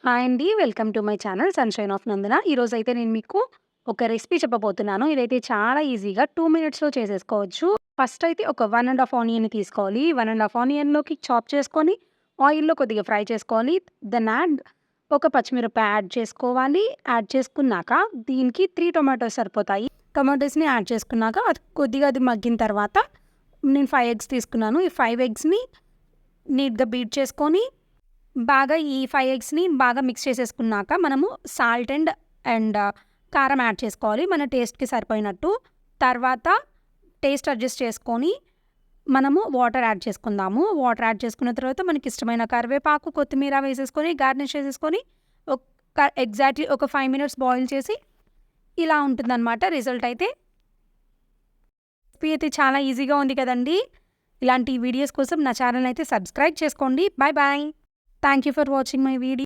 Hi అండి. Welcome to my channel sunshine of Nandana. ఈరోజైతే నేను మీకు ఒక రెసిపీ చెప్పబోతున్నాను. ఇదైతే చాలా ఈజీగా 2 మినిట్స్‌లో చేసేసుకోవచ్చు. ఫస్ట్ అయితే ఒక 1 ½ ఆనియన్‌ని తీసుకోవాలి. 1 ½ ఆనియన్‌లోకి చాప్ చేసుకొని ఆయిల్‌లో కొద్దిగా ఫ్రై చేసుకోవాలి. దెన్ ఒక పచ్చిమిరపకాయ యాడ్ చేసుకోవాలి. యాడ్ చేసుకున్నాక దీనికి 3 టొమాటోస్ సరిపోతాయి. టొమాటోస్‌ని యాడ్ చేసుకున్నాక అది మగ్గిన తర్వాత నేను 5 ఎగ్స్ తీసుకున్నాను. ఈ 5 ఎగ్స్‌ని నీట్‌గా బీట్ చేసుకొని బాగా ఈ 5 ఎగ్స్‌ని బాగా మిక్స్ చేసేసుకున్నాక మనము సాల్ట్ అండ్ కారం యాడ్ చేసుకోవాలి. మన టేస్ట్‌కి సరిపోయినట్టు. తర్వాత టేస్ట్ అడ్జస్ట్ చేసుకొని మనము వాటర్ యాడ్ చేసుకుందాము. వాటర్ యాడ్ చేసుకున్న తర్వాత మనకిష్టమైన కరివేపాకు, కొత్తిమీర వేసేసుకొని గార్నిష్ చేసేసుకొని ఎగ్జాక్ట్‌లీ ఒక 5 మినిట్స్ బాయిల్ చేసి ఇలా ఉంటుందన్నమాట రిజల్ట్ అయితే. రెసిపీ అయితే చాలా ఈజీగా ఉంది కదండీ! ఇలాంటి వీడియోస్ కోసం నా ఛానల్ అయితే సబ్స్క్రైబ్ చేసుకోండి. Bye bye. Thank you for watching my video.